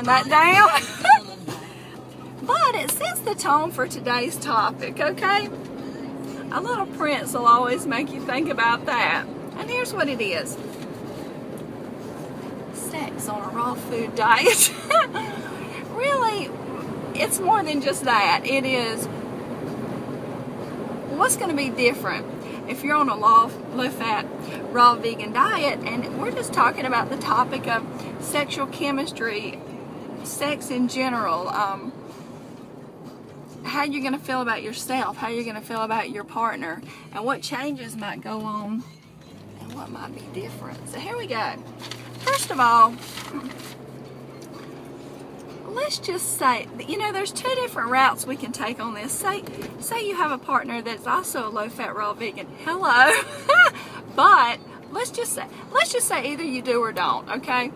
that down. But it sets the tone for today's topic, okay? A little Prince will always make you think about that. And here's what it is. Sex on a raw food diet. Really, it's more than just that. It is what's going to be different if you're on a low-fat, raw vegan diet. And we're just talking about the topic of sexual chemistry, sex in general, how you're going to feel about yourself, how you're going to feel about your partner, and what changes might go on and what might be different. So here we go. First of all, let's just say, you know, there's two different routes we can take on this. Say you have a partner that's also a low-fat, raw vegan. Hello. But let's just say either you do or don't, okay?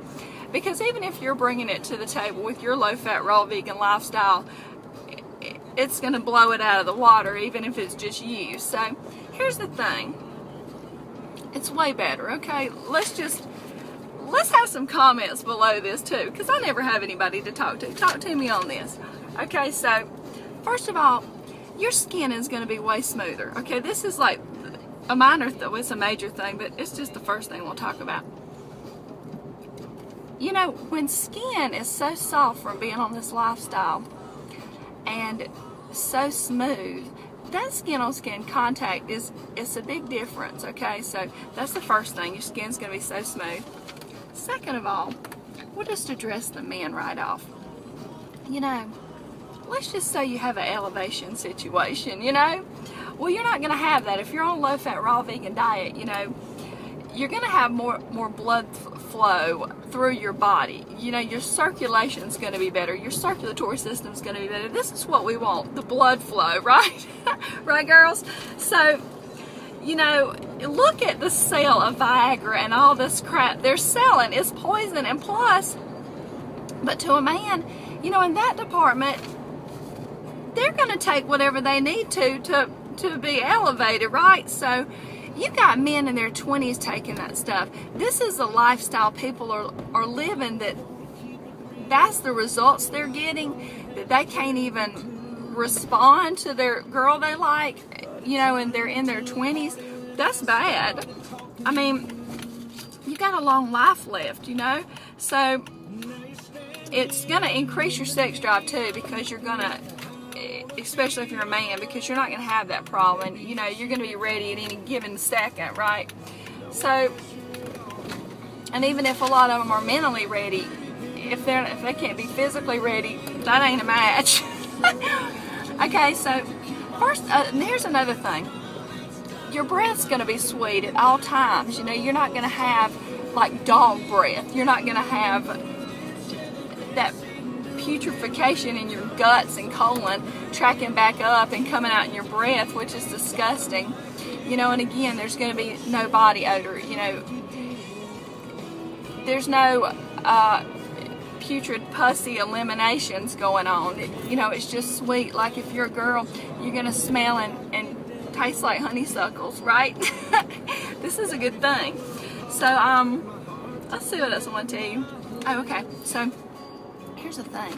Because even if you're bringing it to the table with your low-fat, raw vegan lifestyle, it's going to blow it out of the water, even if it's just you. So here's the thing. It's way better, okay? Let's have some comments below this too, because I never have anybody to talk to. Talk to me on this. Okay, so first of all, your skin is going to be way smoother. Okay, this is like a minor though, it's a major thing, but it's just the first thing we'll talk about. You know, when skin is so soft from being on this lifestyle and so smooth, that skin-on-skin contact it's a big difference, okay? So that's the first thing. Your skin's going to be so smooth. Second of all, we'll just address the men right off. You know, let's just say you have an elevation situation, you know? Well, you're not going to have that. If you're on a low-fat, raw vegan diet, you know, you're going to have more blood flow through your body. You know, your circulation's going to be better. Your circulatory system's going to be better. This is what we want, the blood flow, right? Right, girls? So, you know, look at the sale of Viagra and all this crap they're selling. It's poison, and plus, but to a man, you know, in that department, they're going to take whatever they need to be elevated, right? So you got men in their 20s taking that stuff. This is the lifestyle people are living, that's the results they're getting, that they can't even respond to their girl they like, you know, and they're in their 20s. That's bad. I mean, you got a long life left, you know, so it's going to increase your sex drive too, because you're going to, especially if you're a man, because you're not going to have that problem, and you know, you're going to be ready at any given second, right? So, and even if a lot of them are mentally ready, if they can't be physically ready, that ain't a match. Okay, so first, here's another thing. Your breath's going to be sweet at all times. You know, you're not going to have like dog breath. You're not going to have that putrefaction in your guts and colon tracking back up and coming out in your breath, which is disgusting. You know, and again, there's going to be no body odor. You know, there's no putrid pussy eliminations going on. You know, it's just sweet. Like if you're a girl, you're going to smell and taste like honeysuckles, right? This is a good thing. So, let's see what else I want to tell you. Oh, okay. So, here's the thing.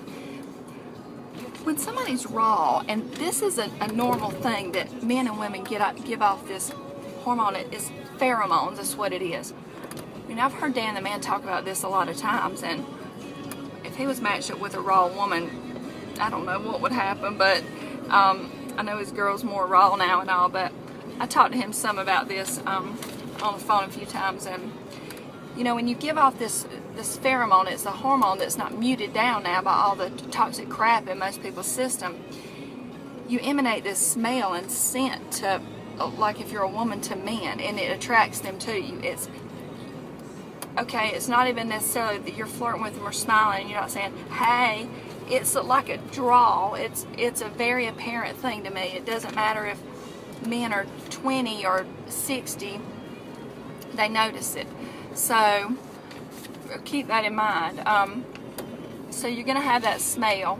When somebody's raw, and this is a normal thing that men and women give off this hormone, it's pheromones, that's what it is. I mean, I've heard Dan the man talk about this a lot of times, and if he was matched up with a raw woman, I don't know what would happen, but I know his girl's more raw now and all, but I talked to him some about this on the phone a few times, and you know, when you give off this pheromone, it's a hormone that's not muted down now by all the toxic crap in most people's system. You emanate this smell and scent to, like if you're a woman, to men, and it attracts them to you. It's okay, it's not even necessarily that you're flirting with them or smiling and you're not saying, hey, it's like a draw. It's a very apparent thing to me. It doesn't matter if men are 20 or 60, they notice it. So keep that in mind. So you're going to have that smell.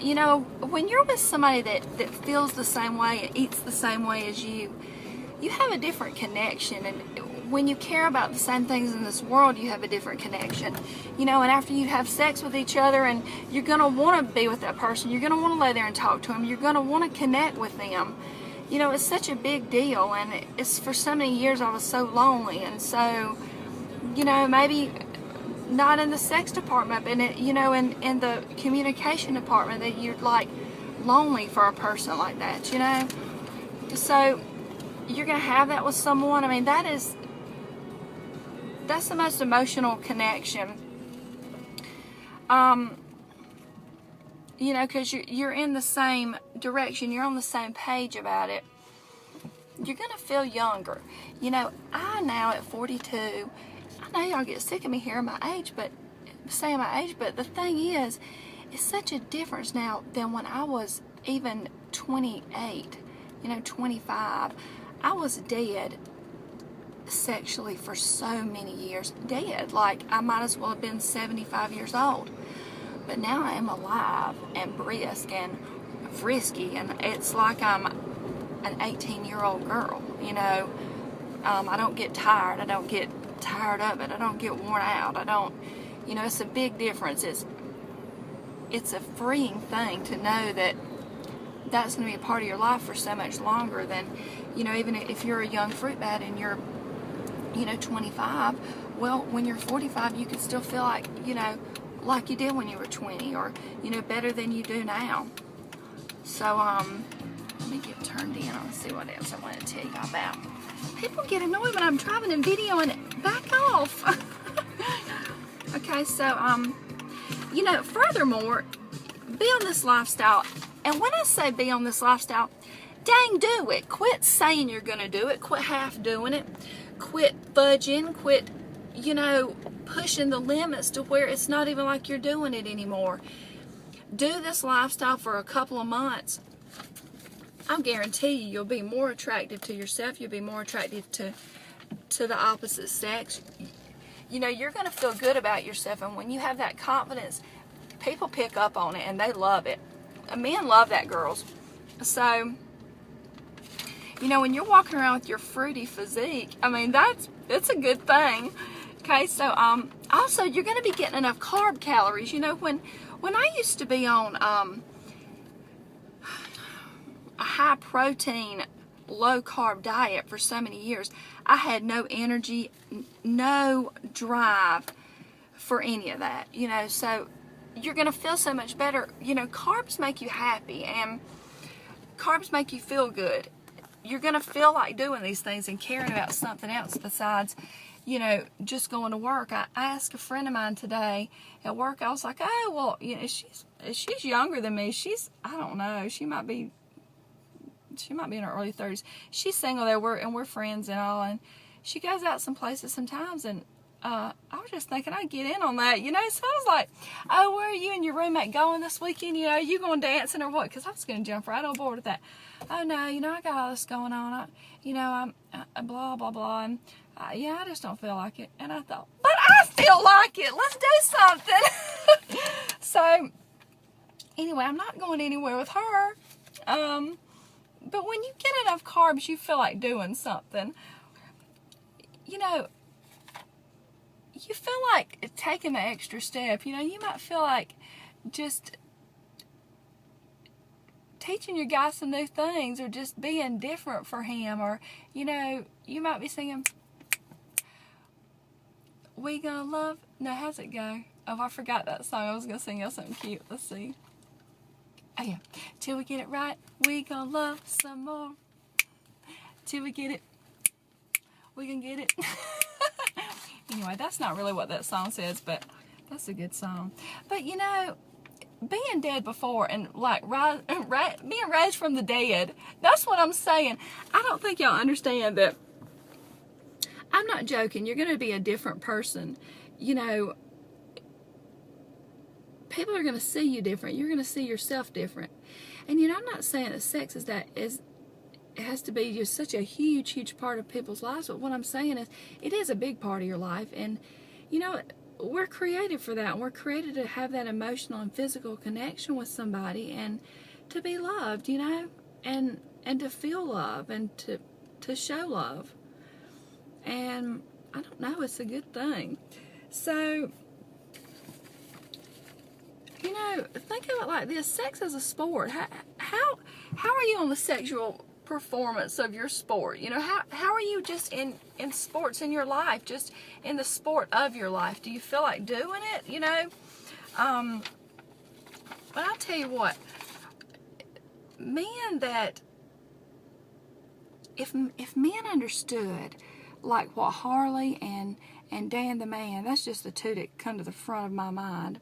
You know, when you're with somebody that feels the same way, eats the same way as you have a different connection. And when you care about the same things in this world, you have a different connection. You know, and after you have sex with each other, and you're going to want to be with that person, you're going to want to lay there and talk to them, you're going to want to connect with them. You know, it's such a big deal, and it's for so many years I was so lonely, and so, you know, maybe not in the sex department, but you know, in the communication department, that you're like lonely for a person like that, you know. So you're gonna have that with someone. I mean, that's the most emotional connection. You know, because you're in the same direction, you're on the same page about it. You're gonna feel younger. You know, I now at 42, I know y'all get sick of me hearing my age, but saying my age, but the thing is, it's such a difference now than when I was even 28, you know, 25. I was dead sexually for so many years. Dead, like I might as well have been 75 years old. But now I am alive and brisk and frisky, and it's like I'm an 18-year-old girl, you know. I don't get tired. I don't get tired of it. I don't get worn out. I don't, you know, it's a big difference. It's a freeing thing to know that that's going to be a part of your life for so much longer than, you know, even if you're a young fruit bat and you're, you know, 25, well, when you're 45, you can still feel like, you know, like you did when you were 20, or, you know, better than you do now. So, let me get turned in and see what else I want to tell you about. People get annoyed when I'm driving and videoing. Back off. Okay, so, you know, furthermore, be on this lifestyle. And when I say be on this lifestyle, dang, do it. Quit saying you're going to do it. Quit half doing it. Quit fudging. Quit, you know, pushing the limits to where it's not even like you're doing it anymore. Do this lifestyle for a couple of months. I'll guarantee you'll be more attractive to yourself. You'll be more attractive to the opposite sex. You know, you're going to feel good about yourself, and when you have that confidence, people pick up on it and they love it. Men love that, girls. So, you know, when you're walking around with your fruity physique, I mean, that's a good thing. Okay, so also you're going to be getting enough carb calories. You know, when I used to be on a high protein, low carb diet for so many years, I had no energy, no drive for any of that. You know, so you're going to feel so much better. You know, carbs make you happy, and carbs make you feel good. You're going to feel like doing these things and caring about something else besides, you know, just going to work. I asked a friend of mine today at work. I was like, oh, well, you know, she's younger than me. I don't know, she might be in her early 30s. She's single though, we're friends and all, and she goes out some places sometimes, and I was just thinking I'd get in on that, you know. So I was like, oh, where are you and your roommate going this weekend? You know, you going dancing or what? Because I was going to jump right on board with that. Oh, no, you know, I got all this going on. I'm blah, blah, blah. And, yeah, I just don't feel like it. And I thought, but I feel like it. Let's do something. So, anyway, I'm not going anywhere with her. But when you get enough carbs, you feel like doing something. You know, you feel like taking the extra step. You know, you might feel like just teaching your guy some new things, or just being different for him, or, you know, you might be singing, we gonna love, no, how's it go? Oh, I forgot that song. I was gonna sing y'all something cute. Let's see. Oh yeah, till we get it right, we gonna love some more. Till we get it, we can get it. Anyway, that's not really what that song says, but that's a good song. But you know, being dead before and like being raised from the dead, that's what I'm saying. I don't think y'all understand that. I'm not joking. You're going to be a different person. You know, people are going to see you different. You're going to see yourself different. And you know, I'm not saying that sex it has to be just such a huge part of people's lives, but what I'm saying is it is a big part of your life. And you know, we're created for that. We're created to have that emotional and physical connection with somebody, and to be loved, you know, and to feel love, and to show love. And I don't know, it's a good thing. So, you know, think of it like this. Sex is a sport. How are you on the sexual performance of your sport? You know, how are you just in sports in your life, just in the sport of your life? Do you feel like doing it? You know, but I'll tell you what, men that, if men understood like what Harley and Dan the man, that's just the two that come to the front of my mind,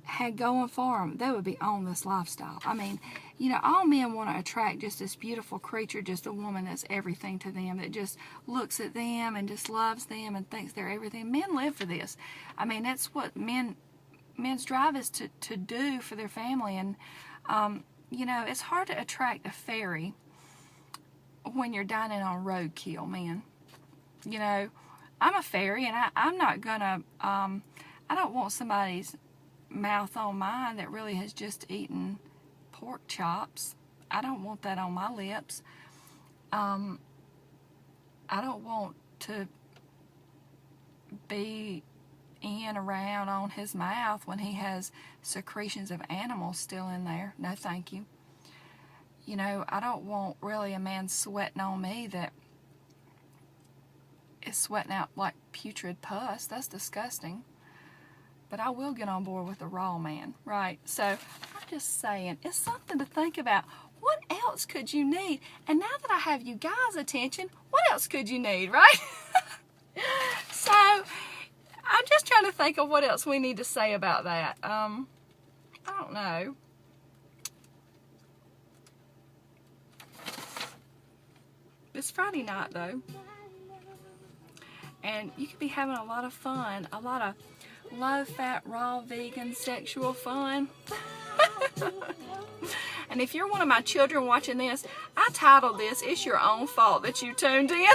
had going for them, they would be on this lifestyle. I mean, you know, all men want to attract just this beautiful creature, just a woman that's everything to them, that just looks at them and just loves them and thinks they're everything. Men live for this. I mean, that's what men's drive is to do for their family. And, you know, it's hard to attract a fairy when you're dining on roadkill, man. You know, I'm a fairy, and I'm not gonna, I don't want somebody's mouth on mine that really has just eaten pork chops. I don't want that on my lips. I don't want to be around on his mouth when he has secretions of animals still in there. No, thank you. You know, I don't want really a man sweating on me that is sweating out like putrid pus. That's disgusting. But I will get on board with a raw man, right? So I'm just saying, it's something to think about. What else could you need? And now that I have you guys' attention, what else could you need, right? So I'm just trying to think of what else we need to say about that. I don't know. It's Friday night, though. And you could be having a lot of fun, a lot of low-fat, raw, vegan, sexual fun. And if you're one of my children watching this, I titled this, "It's Your Own Fault That You Tuned In."